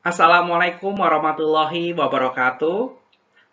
Assalamualaikum warahmatullahi wabarakatuh.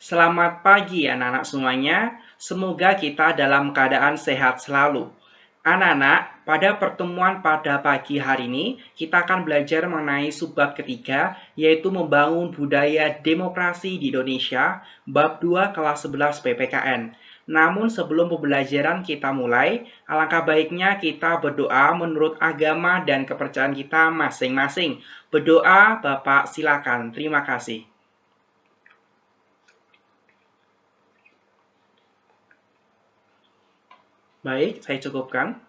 Selamat pagi anak-anak semuanya. Semoga kita dalam keadaan sehat selalu. Anak-anak, pada pertemuan pada pagi hari ini, kita akan belajar mengenai subbab ketiga, yaitu membangun budaya demokrasi di Indonesia, bab 2 kelas 11 PPKN. Namun sebelum pembelajaran kita mulai, alangkah baiknya kita berdoa menurut agama dan kepercayaan kita masing-masing. Berdoa, Bapak, silakan. Terima kasih. Baik, saya cukupkan.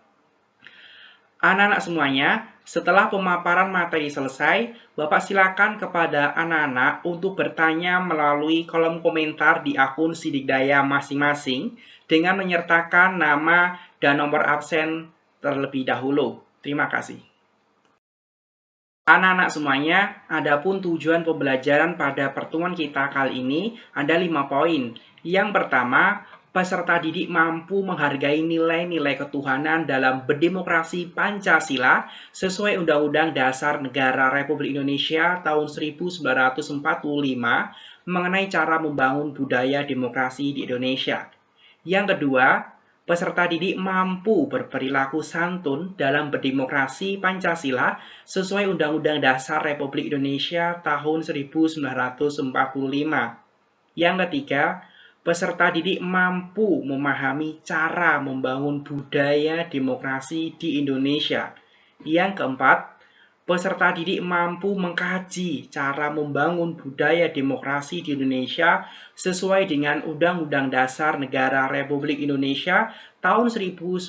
Anak-anak semuanya, setelah pemaparan materi selesai, Bapak silakan kepada anak-anak untuk bertanya melalui kolom komentar di akun Sidik Daya masing-masing dengan menyertakan nama dan nomor absen terlebih dahulu. Terima kasih. Anak-anak semuanya, adapun tujuan pembelajaran pada pertemuan kita kali ini ada 5 poin. Yang pertama, peserta didik mampu menghargai nilai-nilai ketuhanan dalam berdemokrasi Pancasila sesuai Undang-Undang Dasar Negara Republik Indonesia tahun 1945 mengenai cara membangun budaya demokrasi di Indonesia. Yang kedua, peserta didik mampu berperilaku santun dalam berdemokrasi Pancasila sesuai Undang-Undang Dasar Republik Indonesia tahun 1945. Yang ketiga, peserta didik mampu memahami cara membangun budaya demokrasi di Indonesia. Yang keempat, peserta didik mampu mengkaji cara membangun budaya demokrasi di Indonesia sesuai dengan Undang-Undang Dasar Negara Republik Indonesia tahun 1945.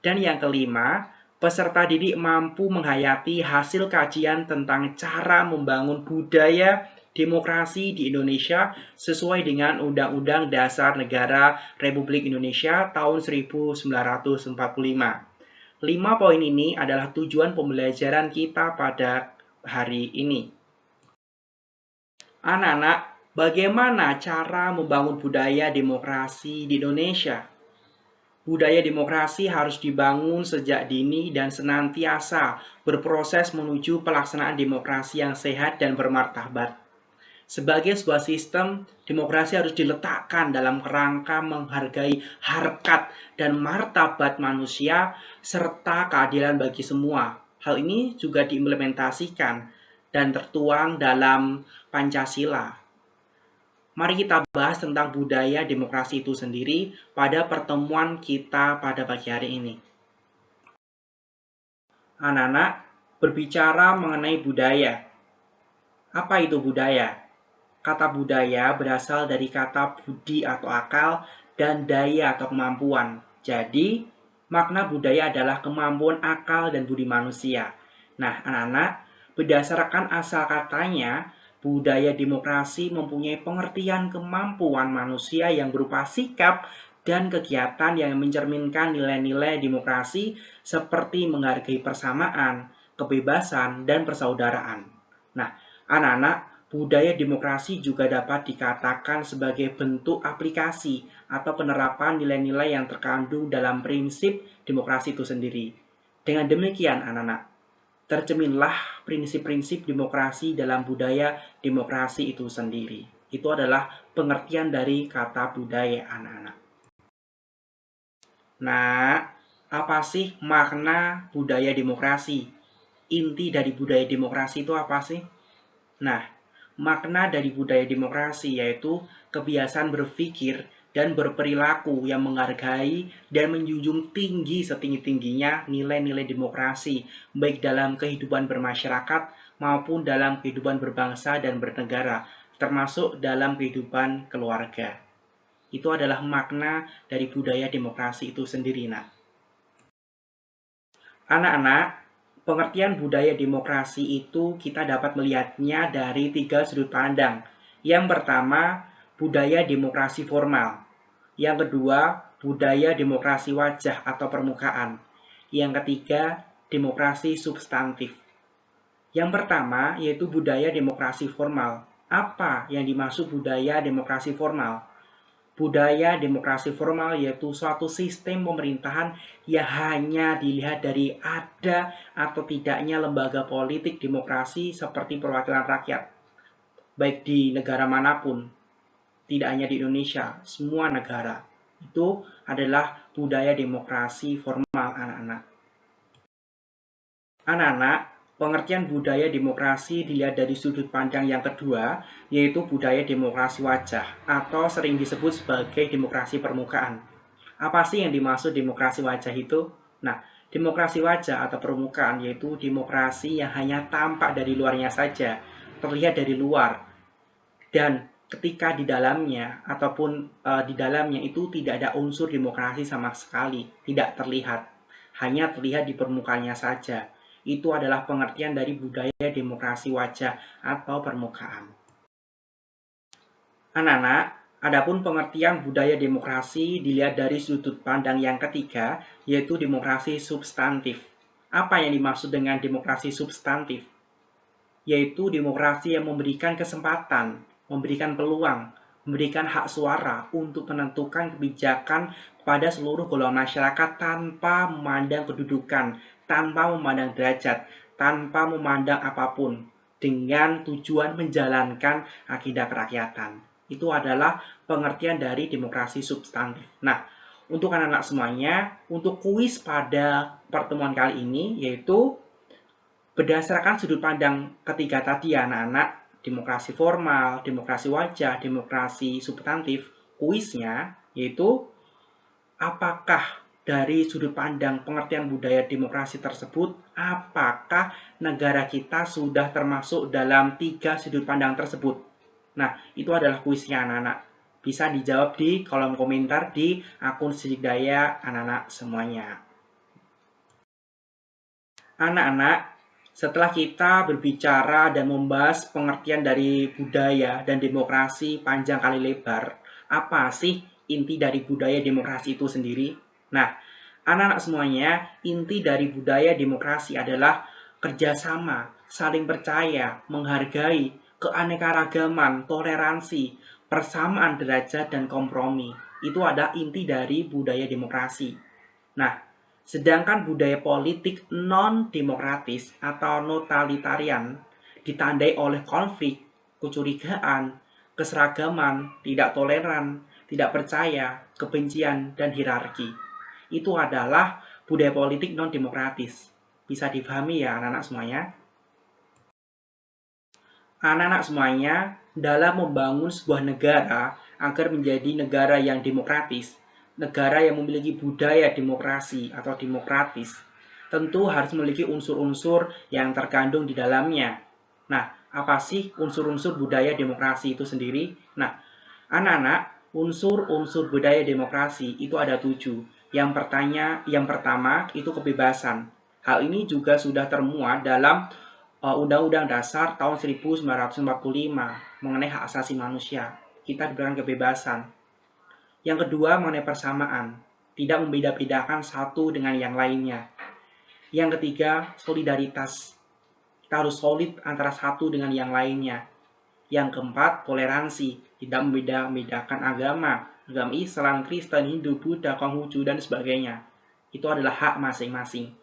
Dan yang kelima, peserta didik mampu menghayati hasil kajian tentang cara membangun budaya demokrasi di Indonesia sesuai dengan Undang-Undang Dasar Negara Republik Indonesia tahun 1945. 5 poin ini adalah tujuan pembelajaran kita pada hari ini. Anak-anak, bagaimana cara membangun budaya demokrasi di Indonesia? Budaya demokrasi harus dibangun sejak dini dan senantiasa berproses menuju pelaksanaan demokrasi yang sehat dan bermartabat. Sebagai sebuah sistem, demokrasi harus diletakkan dalam kerangka menghargai harkat dan martabat manusia serta keadilan bagi semua. Hal ini juga diimplementasikan dan tertuang dalam Pancasila. Mari kita bahas tentang budaya demokrasi itu sendiri pada pertemuan kita pada pagi hari ini. Anak-anak, berbicara mengenai budaya. Apa itu budaya? Kata budaya berasal dari kata budi atau akal dan daya atau kemampuan. Jadi, makna budaya adalah kemampuan akal dan budi manusia. Nah, anak-anak, berdasarkan asal katanya, budaya demokrasi mempunyai pengertian kemampuan manusia yang berupa sikap dan kegiatan yang mencerminkan nilai-nilai demokrasi seperti menghargai persamaan, kebebasan, dan persaudaraan. Nah, anak-anak, budaya demokrasi juga dapat dikatakan sebagai bentuk aplikasi atau penerapan nilai-nilai yang terkandung dalam prinsip demokrasi itu sendiri. Dengan demikian, anak-anak, terceminlah prinsip-prinsip demokrasi dalam budaya demokrasi itu sendiri. Itu adalah pengertian dari kata budaya, anak-anak. Nah, apa sih makna budaya demokrasi? Inti dari budaya demokrasi itu apa sih? Nah, makna dari budaya demokrasi yaitu kebiasaan berpikir dan berperilaku yang menghargai dan menjunjung tinggi setinggi-tingginya nilai-nilai demokrasi, baik dalam kehidupan bermasyarakat maupun dalam kehidupan berbangsa dan bernegara, termasuk dalam kehidupan keluarga. Itu adalah makna dari budaya demokrasi itu sendiri, nak. Anak-anak, pengertian budaya demokrasi itu kita dapat melihatnya dari 3 sudut pandang. Yang pertama, budaya demokrasi formal. Yang kedua, budaya demokrasi wajah atau permukaan. Yang ketiga, demokrasi substantif. Yang pertama, yaitu budaya demokrasi formal. Apa yang dimaksud budaya demokrasi formal? Budaya demokrasi formal yaitu suatu sistem pemerintahan yang hanya dilihat dari ada atau tidaknya lembaga politik demokrasi seperti perwakilan rakyat, baik di negara manapun, tidak hanya di Indonesia, semua negara. Itu adalah budaya demokrasi formal, anak-anak. Anak-anak, pengertian budaya demokrasi dilihat dari sudut pandang yang kedua, yaitu budaya demokrasi wajah, atau sering disebut sebagai demokrasi permukaan. Apa sih yang dimaksud demokrasi wajah itu? Nah, demokrasi wajah atau permukaan yaitu demokrasi yang hanya tampak dari luarnya saja, terlihat dari luar, dan ketika di dalamnya ataupun di dalamnya itu tidak ada unsur demokrasi sama sekali, tidak terlihat, hanya terlihat di permukaannya saja. Itu adalah pengertian dari budaya demokrasi wajah atau permukaan. Anak-anak, adapun pengertian budaya demokrasi dilihat dari sudut pandang yang ketiga, yaitu demokrasi substantif. Apa yang dimaksud dengan demokrasi substantif? Yaitu demokrasi yang memberikan kesempatan, memberikan peluang, memberikan hak suara untuk menentukan kebijakan kepada seluruh golongan masyarakat tanpa memandang kedudukan, tanpa memandang derajat, tanpa memandang apapun, dengan tujuan menjalankan agenda kerakyatan. Itu adalah pengertian dari demokrasi substantif. Nah, untuk anak-anak semuanya, untuk kuis pada pertemuan kali ini, yaitu berdasarkan sudut pandang ketiga tadi ya anak-anak, demokrasi formal, demokrasi wajah, demokrasi substantif, kuisnya yaitu apakah dari sudut pandang pengertian budaya demokrasi tersebut, apakah negara kita sudah termasuk dalam 3 sudut pandang tersebut? Nah, itu adalah kuisnya anak-anak. Bisa dijawab di kolom komentar di akun Sidik Daya anak-anak semuanya. Anak-anak, setelah kita berbicara dan membahas pengertian dari budaya dan demokrasi panjang kali lebar, apa sih inti dari budaya demokrasi itu sendiri? Nah, anak-anak semuanya, inti dari budaya demokrasi adalah kerjasama, saling percaya, menghargai, keanekaragaman, toleransi, persamaan derajat, dan kompromi. Itu adalah inti dari budaya demokrasi. Nah, sedangkan budaya politik non-demokratis atau totalitarian ditandai oleh konflik, kecurigaan, keseragaman, tidak toleran, tidak percaya, kebencian, dan hierarki. Itu adalah budaya politik non-demokratis. Bisa dipahami ya anak-anak semuanya? Anak-anak semuanya, dalam membangun sebuah negara agar menjadi negara yang demokratis, negara yang memiliki budaya demokrasi atau demokratis, tentu harus memiliki unsur-unsur yang terkandung di dalamnya. Nah, apa sih unsur-unsur budaya demokrasi itu sendiri? Nah, anak-anak, unsur-unsur budaya demokrasi itu ada 7. Yang pertama itu kebebasan. Hal ini juga sudah termuat dalam Undang-Undang Dasar tahun 1945 mengenai hak asasi manusia. Kita diberikan kebebasan. Yang kedua mengenai persamaan, tidak membeda-bedakan satu dengan yang lainnya. Yang ketiga, solidaritas. Kita harus solid antara satu dengan yang lainnya. Yang keempat, toleransi, tidak membeda-bedakan agama Islam, Kristen, Hindu, Buddha, Konghucu, dan sebagainya. Itu adalah hak masing-masing.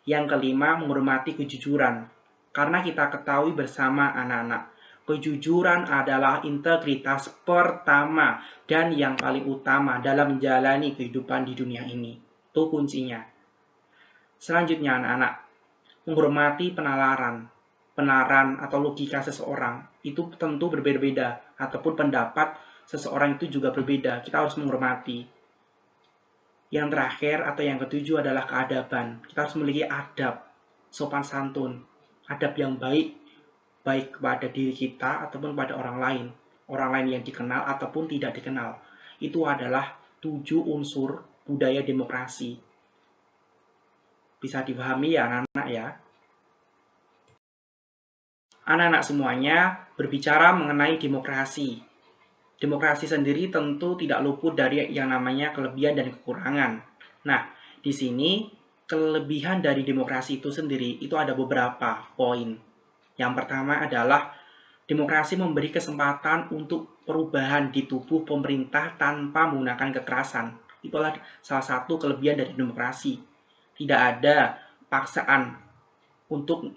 Yang kelima, menghormati kejujuran. Karena kita ketahui bersama anak-anak, kejujuran adalah integritas pertama dan yang paling utama dalam menjalani kehidupan di dunia ini. Itu kuncinya. Selanjutnya anak-anak, menghormati penalaran atau logika seseorang itu tentu berbeda-beda, ataupun pendapat seseorang itu juga berbeda. Kita harus menghormati. Yang terakhir atau yang ketujuh adalah keadaban. Kita harus memiliki adab, sopan santun, adab yang baik kepada diri kita ataupun pada orang lain yang dikenal ataupun tidak dikenal. Itu adalah 7 unsur budaya demokrasi. Bisa dipahami ya anak-anak ya? Anak-anak semuanya, berbicara mengenai demokrasi. Demokrasi sendiri tentu tidak luput dari yang namanya kelebihan dan kekurangan. Nah, di sini kelebihan dari demokrasi itu sendiri itu ada beberapa poin. Yang pertama adalah Demokrasi memberi kesempatan untuk perubahan di tubuh pemerintah tanpa menggunakan kekerasan. Itulah salah satu kelebihan dari demokrasi. Tidak ada paksaan untuk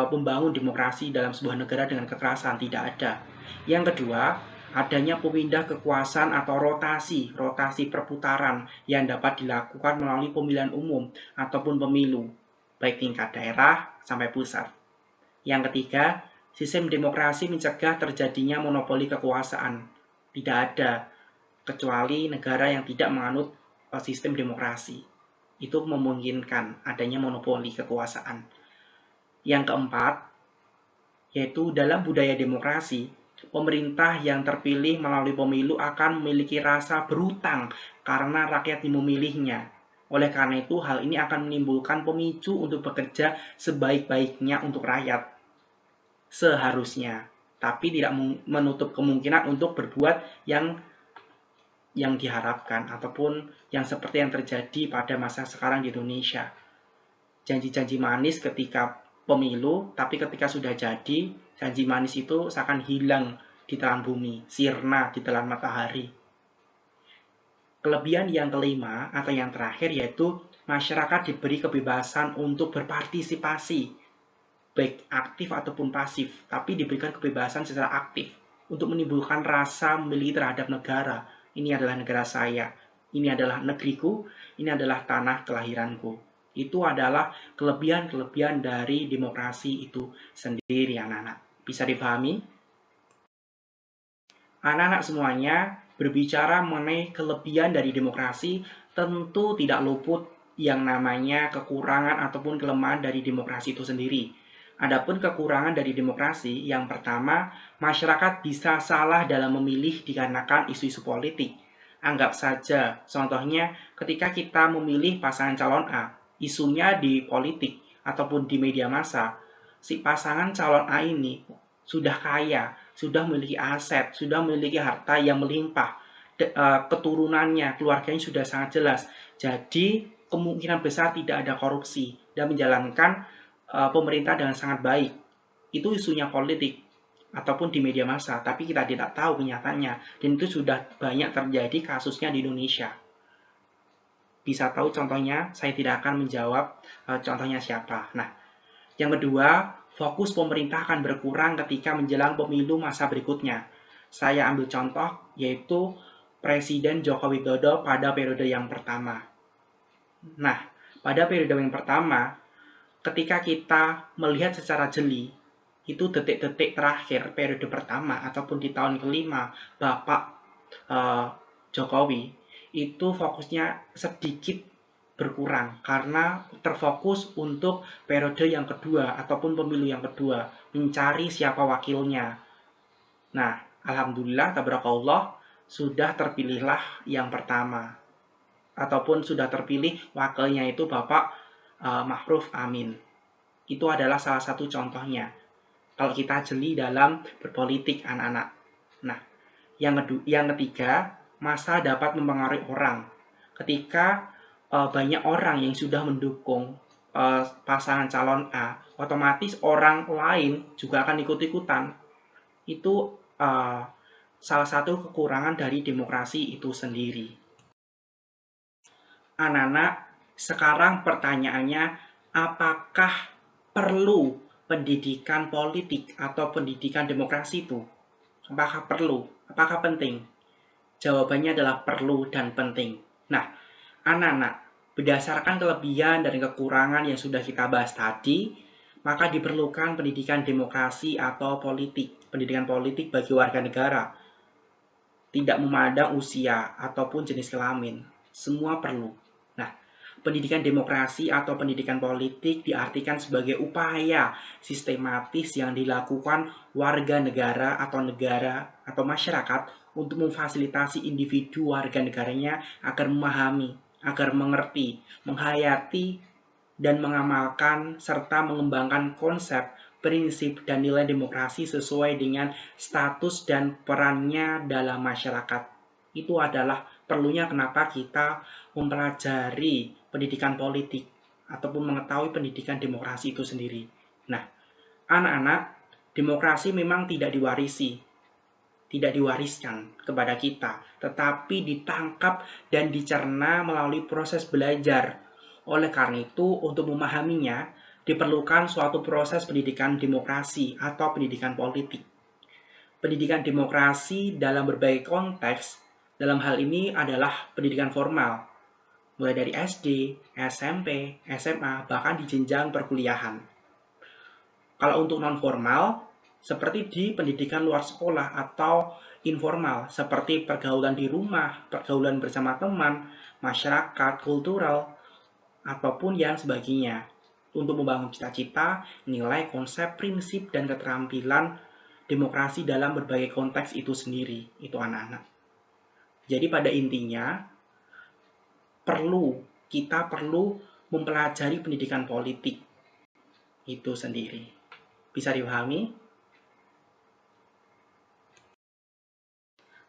membangun demokrasi dalam sebuah negara dengan kekerasan, tidak ada. Yang kedua, adanya pemindah kekuasaan atau rotasi perputaran yang dapat dilakukan melalui pemilihan umum ataupun pemilu, baik tingkat daerah sampai pusat. Yang ketiga, sistem demokrasi mencegah terjadinya monopoli kekuasaan. Tidak ada, kecuali negara yang tidak menganut sistem demokrasi. Itu memungkinkan adanya monopoli kekuasaan. Yang keempat, yaitu dalam budaya demokrasi, pemerintah yang terpilih melalui pemilu akan memiliki rasa berutang karena rakyat yang memilihnya. Oleh karena itu, hal ini akan menimbulkan pemicu untuk bekerja sebaik-baiknya untuk rakyat. Seharusnya, tapi tidak menutup kemungkinan untuk berbuat yang diharapkan ataupun yang seperti yang terjadi pada masa sekarang di Indonesia. Janji-janji manis ketika pemilu, tapi ketika sudah jadi, janji manis itu seakan hilang di telan bumi, sirna di telan matahari. Kelebihan yang kelima atau yang terakhir yaitu masyarakat diberi kebebasan untuk berpartisipasi, baik aktif ataupun pasif, tapi diberikan kebebasan secara aktif untuk menimbulkan rasa memiliki terhadap negara. Ini adalah negara saya, ini adalah negeriku, ini adalah tanah kelahiranku. Itu adalah kelebihan-kelebihan dari demokrasi itu sendiri, anak-anak. Bisa dipahami? Anak-anak semuanya, berbicara mengenai kelebihan dari demokrasi, tentu tidak luput yang namanya kekurangan ataupun kelemahan dari demokrasi itu sendiri. Adapun kekurangan dari demokrasi, yang pertama, masyarakat bisa salah dalam memilih dikarenakan isu-isu politik. Anggap saja, contohnya ketika kita memilih pasangan calon A, isunya di politik ataupun di media massa, si pasangan calon A ini sudah kaya, sudah memiliki aset, sudah memiliki harta yang melimpah, keturunannya, keluarganya sudah sangat jelas. Jadi kemungkinan besar tidak ada korupsi dan menjalankan pemerintah dengan sangat baik. Itu isunya politik ataupun di media massa, tapi kita tidak tahu kenyataannya, dan itu sudah banyak terjadi kasusnya di Indonesia. Bisa tahu contohnya, saya tidak akan menjawab contohnya siapa. Nah, yang kedua, fokus pemerintah akan berkurang ketika menjelang pemilu masa berikutnya. Saya ambil contoh, yaitu Presiden Joko Widodo pada periode yang pertama. Nah, pada periode yang pertama, ketika kita melihat secara jeli, itu detik-detik terakhir periode pertama ataupun di tahun kelima Bapak Jokowi, itu fokusnya sedikit berkurang karena terfokus untuk periode yang kedua ataupun pemilu yang kedua, mencari siapa wakilnya. Nah, alhamdulillah, tabarakallah, sudah terpilihlah yang pertama ataupun sudah terpilih wakilnya itu Bapak Ma'ruf Amin. Itu adalah salah satu contohnya kalau kita jeli dalam berpolitik, anak-anak. Nah, yang ketiga, masa dapat mempengaruhi orang. Ketika banyak orang yang sudah mendukung pasangan calon A, otomatis orang lain juga akan ikut-ikutan. Itu salah satu kekurangan dari demokrasi itu sendiri. Anak-anak, sekarang pertanyaannya, apakah perlu pendidikan politik atau pendidikan demokrasi itu? Apakah perlu? Apakah penting? Jawabannya adalah perlu dan penting. Nah, anak-anak, berdasarkan kelebihan dan kekurangan yang sudah kita bahas tadi, maka diperlukan pendidikan demokrasi atau politik, pendidikan politik bagi warga negara. Tidak memandang usia ataupun jenis kelamin, semua perlu. Nah, pendidikan demokrasi atau pendidikan politik diartikan sebagai upaya sistematis yang dilakukan warga negara atau masyarakat untuk memfasilitasi individu warga negaranya agar memahami, agar mengerti, menghayati, dan mengamalkan serta mengembangkan konsep, prinsip, dan nilai demokrasi sesuai dengan status dan perannya dalam masyarakat. Itu adalah perlunya kenapa kita mempelajari pendidikan politik ataupun mengetahui pendidikan demokrasi itu sendiri. Nah, anak-anak, Demokrasi memang tidak diwariskan kepada kita, tetapi ditangkap dan dicerna melalui proses belajar. Oleh karena itu, untuk memahaminya, diperlukan suatu proses pendidikan demokrasi atau pendidikan politik. Pendidikan demokrasi dalam berbagai konteks, dalam hal ini adalah pendidikan formal, mulai dari SD, SMP, SMA, bahkan di jenjang perkuliahan. Kalau untuk non-formal, seperti di pendidikan luar sekolah atau informal, seperti pergaulan di rumah, pergaulan bersama teman, masyarakat, kultural, apapun yang sebagainya. Untuk membangun cita-cita, nilai, konsep, prinsip, dan keterampilan demokrasi dalam berbagai konteks itu sendiri, itu anak-anak. Jadi pada intinya, kita perlu mempelajari pendidikan politik itu sendiri. Bisa dipahami?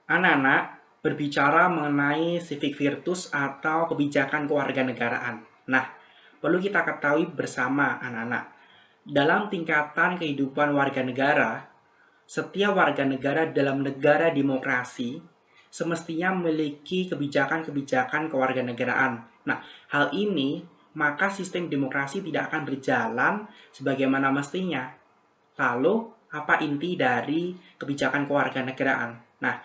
Anak-anak berbicara mengenai civic virtus atau kebijakan kewarganegaraan. Nah, perlu kita ketahui bersama anak-anak, dalam tingkatan kehidupan warga negara, setiap warga negara dalam negara demokrasi semestinya memiliki kebijakan-kebijakan kewarganegaraan. Nah, hal ini maka sistem demokrasi tidak akan berjalan sebagaimana mestinya. Lalu, apa inti dari kebijakan kewarganegaraan? Nah,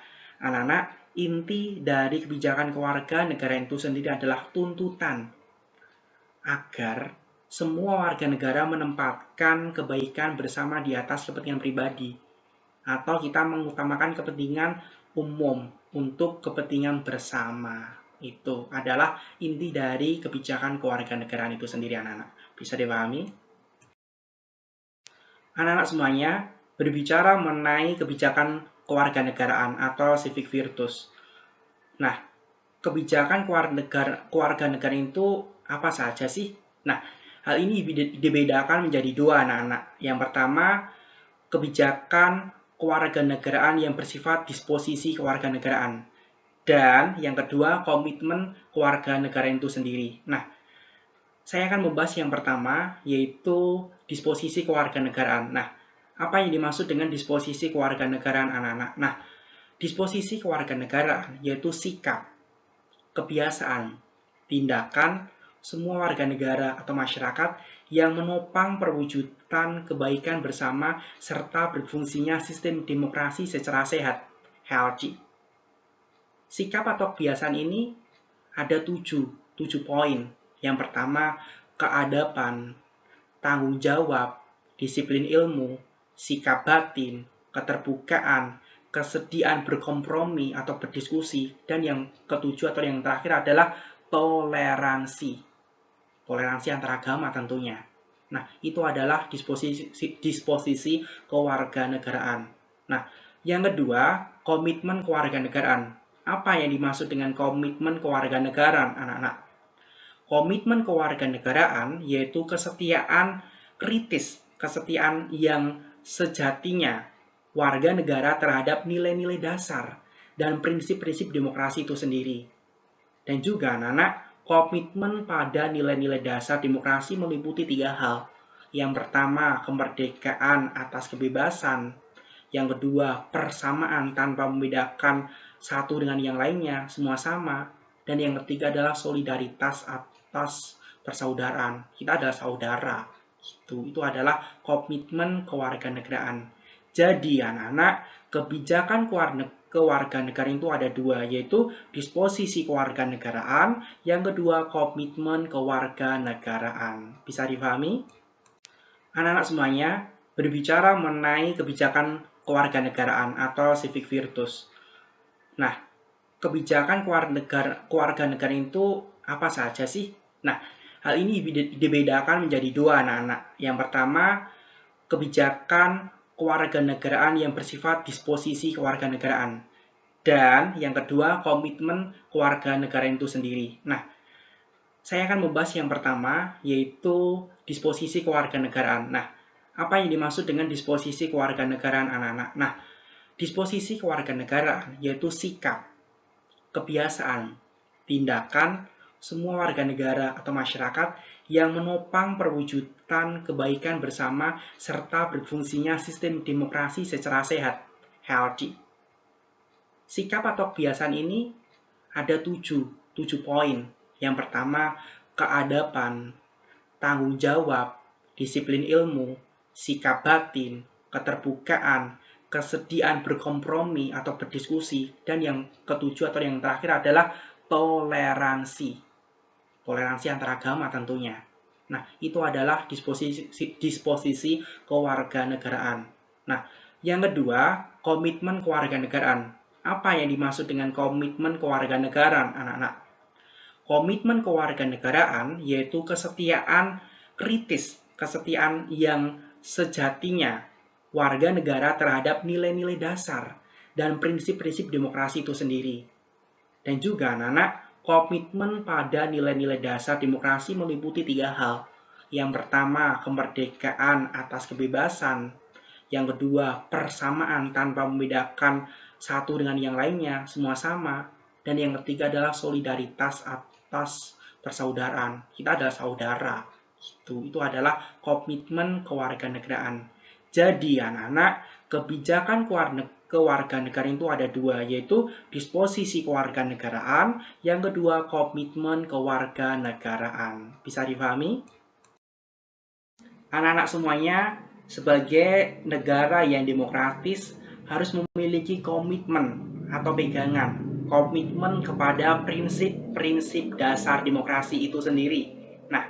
anak-anak, inti dari kebijakan kewarganegaraan itu sendiri adalah tuntutan agar semua warga negara menempatkan kebaikan bersama di atas kepentingan pribadi, atau kita mengutamakan kepentingan umum untuk kepentingan bersama. Itu adalah inti dari kebijakan kewarganegaraan itu sendiri, anak-anak. Bisa dipahami? Anak-anak semuanya, berbicara mengenai kebijakan kewarganegaraan atau civic virtus. Nah, kebijakan kewarganegaraan itu apa saja sih? Nah, hal ini dibedakan menjadi dua, anak-anak. Yang pertama, kebijakan kewarganegaraan yang bersifat disposisi kewarganegaraan. Dan yang kedua, komitmen kewarganegaraan itu sendiri. Nah, saya akan membahas yang pertama, yaitu disposisi kewarganegaraan. Nah, apa yang dimaksud dengan disposisi kewarganegaraan, anak-anak? Nah, disposisi kewarganegaraan yaitu sikap, kebiasaan, tindakan semua warga negara atau masyarakat yang menopang perwujudan kebaikan bersama serta berfungsinya sistem demokrasi secara sehat, healthy. Sikap atau kebiasaan ini ada tujuh poin. Yang pertama, keadaban, tanggung jawab, disiplin ilmu, sikap batin, keterbukaan, kesediaan berkompromi atau berdiskusi, dan yang ketujuh atau yang terakhir adalah toleransi. Toleransi antar agama tentunya. Nah, itu adalah disposisi kewarganegaraan. Nah, yang kedua, komitmen kewarganegaraan. Apa yang dimaksud dengan komitmen kewarganegaraan, anak-anak? Komitmen kewarganegaraan yaitu kesetiaan kritis, kesetiaan yang sejatinya warga negara terhadap nilai-nilai dasar dan prinsip-prinsip demokrasi itu sendiri. Dan juga anak-anak, komitmen pada nilai-nilai dasar demokrasi meliputi 3 hal. Yang pertama, kemerdekaan atas kebebasan. Yang kedua, persamaan tanpa membedakan satu dengan yang lainnya, semua sama. Dan yang ketiga adalah solidaritas atas persaudaraan. Kita adalah saudara. Itu adalah komitmen kewarganegaraan. Jadi anak-anak, kebijakan kewarganegaraan itu ada dua, yaitu disposisi kewarganegaraan, yang kedua komitmen kewarganegaraan. Bisa dipahami? Anak-anak semuanya, berbicara mengenai kebijakan kewarganegaraan atau civic virtus. Nah, kebijakan kewarganegaraan itu apa saja sih? Nah, hal ini dibedakan menjadi dua, anak-anak. Yang pertama, kebijakan kewarganegaraan yang bersifat disposisi kewarganegaraan. Dan yang kedua, komitmen kewarganegaraan itu sendiri. Nah, saya akan membahas yang pertama, yaitu disposisi kewarganegaraan. Nah, apa yang dimaksud dengan disposisi kewarganegaraan, anak-anak? Nah, disposisi kewarganegaraan yaitu sikap, kebiasaan, tindakan semua warga negara atau masyarakat yang menopang perwujudan kebaikan bersama serta berfungsinya sistem demokrasi secara sehat, healthy. Sikap atau kebiasaan ini ada tujuh poin. Yang pertama, keadaban, tanggung jawab, disiplin ilmu, sikap batin, keterbukaan, kesediaan berkompromi atau berdiskusi, dan yang ketujuh atau yang terakhir adalah toleransi. Toleransi antar agama tentunya. Nah, itu adalah disposisi kewarganegaraan. Nah, yang kedua, komitmen kewarganegaraan. Apa yang dimaksud dengan komitmen kewarganegaraan, anak-anak? Komitmen kewarganegaraan yaitu kesetiaan kritis, kesetiaan yang sejatinya warga negara terhadap nilai-nilai dasar dan prinsip-prinsip demokrasi itu sendiri. Dan juga anak-anak, komitmen pada nilai-nilai dasar demokrasi meliputi 3 hal. Yang pertama, kemerdekaan atas kebebasan. Yang kedua, persamaan tanpa membedakan satu dengan yang lainnya, semua sama. Dan yang ketiga adalah solidaritas atas persaudaraan. Kita adalah saudara. Itu adalah komitmen kewarganegaraan. Jadi anak-anak, kebijakan kewarganegaraan itu ada dua, yaitu disposisi kewarganegaraan, yang kedua komitmen kewarganegaraan. Bisa dipahami? Anak-anak semuanya, sebagai negara yang demokratis harus memiliki komitmen atau pegangan, komitmen kepada prinsip-prinsip dasar demokrasi itu sendiri. Nah,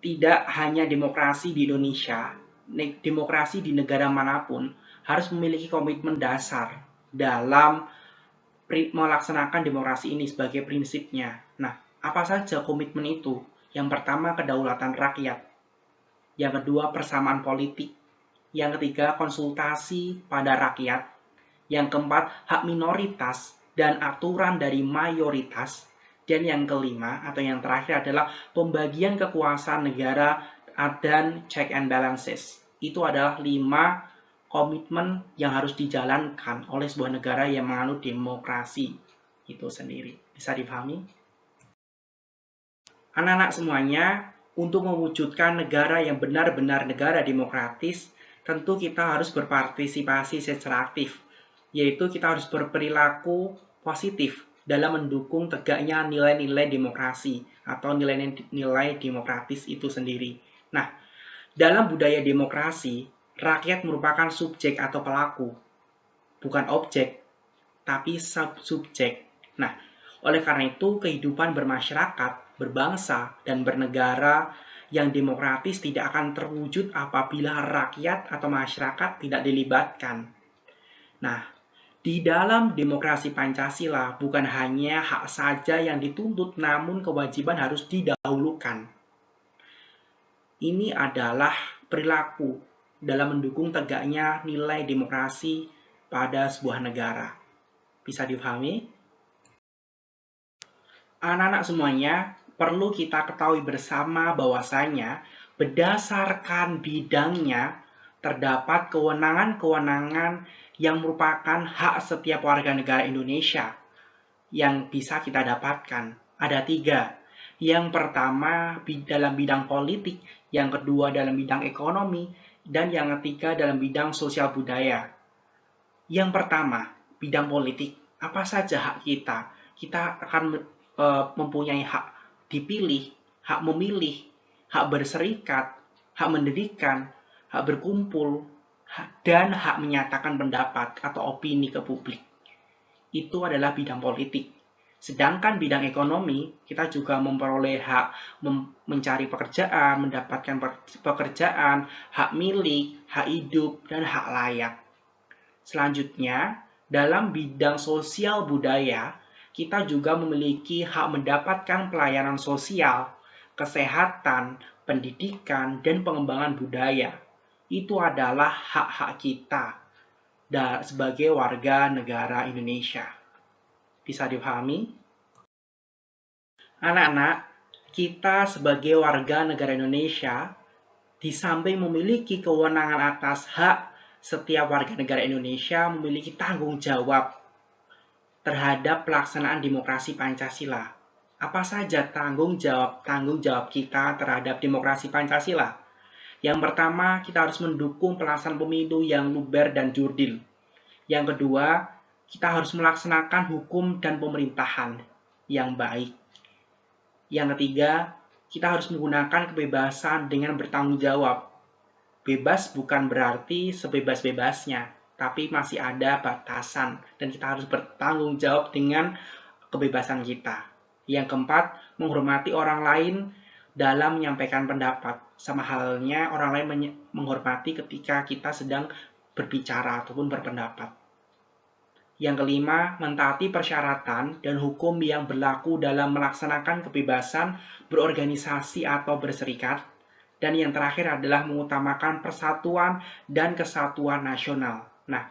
tidak hanya demokrasi di Indonesia, demokrasi di negara manapun harus memiliki komitmen dasar dalam melaksanakan demokrasi ini sebagai prinsipnya. Nah, apa saja komitmen itu? Yang pertama, kedaulatan rakyat. Yang kedua, persamaan politik. Yang ketiga, konsultasi pada rakyat. Yang keempat, hak minoritas dan aturan dari mayoritas. Dan yang kelima atau yang terakhir adalah pembagian kekuasaan negara dan check and balances. Itu adalah 5 komitmen yang harus dijalankan oleh sebuah negara yang menganut demokrasi itu sendiri. Bisa dipahami? Anak-anak semuanya, untuk mewujudkan negara yang benar-benar negara demokratis, tentu kita harus berpartisipasi secara aktif, yaitu kita harus berperilaku positif dalam mendukung tegaknya nilai-nilai demokrasi atau nilai-nilai demokratis itu sendiri. Nah, dalam budaya demokrasi, rakyat merupakan subjek atau pelaku, bukan objek, tapi subjek. Nah, oleh karena itu kehidupan bermasyarakat, berbangsa, dan bernegara yang demokratis tidak akan terwujud apabila rakyat atau masyarakat tidak dilibatkan. Nah, di dalam demokrasi Pancasila bukan hanya hak saja yang dituntut, namun kewajiban harus didahulukan. Ini adalah perilaku dalam mendukung tegaknya nilai demokrasi pada sebuah negara. Bisa dipahami? Anak-anak semuanya, perlu kita ketahui bersama bahwasanya berdasarkan bidangnya terdapat kewenangan-kewenangan yang merupakan hak setiap warga negara Indonesia yang bisa kita dapatkan. Ada 3. Yang pertama dalam bidang politik, yang kedua dalam bidang ekonomi, dan yang ketiga dalam bidang sosial budaya. Yang pertama, bidang politik. Apa saja hak kita? Kita akan mempunyai hak dipilih, hak memilih, hak berserikat, hak mendirikan, hak berkumpul, dan hak menyatakan pendapat atau opini ke publik. Itu adalah bidang politik. Sedangkan bidang ekonomi, kita juga memperoleh hak mencari pekerjaan, mendapatkan pekerjaan, hak milik, hak hidup, dan hak layak. Selanjutnya, dalam bidang sosial budaya, kita juga memiliki hak mendapatkan pelayanan sosial, kesehatan, pendidikan, dan pengembangan budaya. Itu adalah hak-hak kita sebagai warga negara Indonesia. Bisa dipahami? Anak-anak, kita sebagai warga negara Indonesia, di samping memiliki kewenangan atas hak, setiap warga negara Indonesia memiliki tanggung jawab terhadap pelaksanaan demokrasi Pancasila. Apa saja tanggung jawab kita terhadap demokrasi Pancasila? Yang pertama, kita harus mendukung pelaksanaan pemilu yang luber dan jurdil. Yang kedua, kita harus melaksanakan hukum dan pemerintahan yang baik. Yang ketiga, kita harus menggunakan kebebasan dengan bertanggung jawab. Bebas bukan berarti sebebas-bebasnya, tapi masih ada batasan dan kita harus bertanggung jawab dengan kebebasan kita. Yang keempat, menghormati orang lain dalam menyampaikan pendapat. Sama halnya orang lain menghormati ketika kita sedang berbicara ataupun berpendapat. Yang kelima, mentaati persyaratan dan hukum yang berlaku dalam melaksanakan kebebasan berorganisasi atau berserikat. Dan yang terakhir adalah mengutamakan persatuan dan kesatuan nasional. Nah,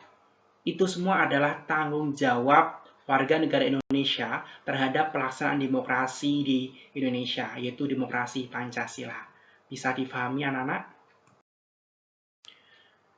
itu semua adalah tanggung jawab warga negara Indonesia terhadap pelaksanaan demokrasi di Indonesia, yaitu demokrasi Pancasila. Bisa difahami anak-anak?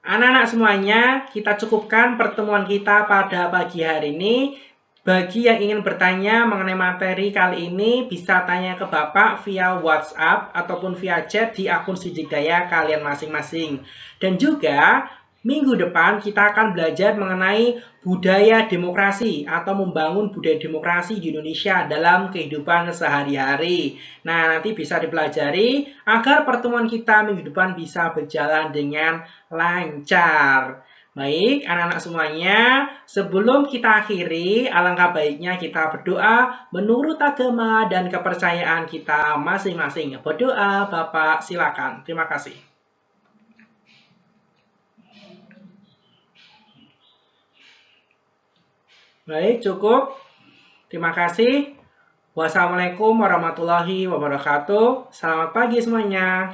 Anak-anak semuanya, kita cukupkan pertemuan kita pada pagi hari ini. Bagi yang ingin bertanya mengenai materi kali ini, bisa tanya ke Bapak via WhatsApp ataupun via chat di akun Sidik Daya kalian masing-masing. Dan juga, minggu depan kita akan belajar mengenai budaya demokrasi atau membangun budaya demokrasi di Indonesia dalam kehidupan sehari-hari. Nah, nanti bisa dipelajari agar pertemuan kita minggu depan bisa berjalan dengan lancar. Baik, anak-anak semuanya, sebelum kita akhiri, alangkah baiknya kita berdoa menurut agama dan kepercayaan kita masing-masing. Berdoa, Bapak, silakan. Terima kasih. Baik, cukup. Terima kasih. Wassalamualaikum warahmatullahi wabarakatuh. Selamat pagi semuanya.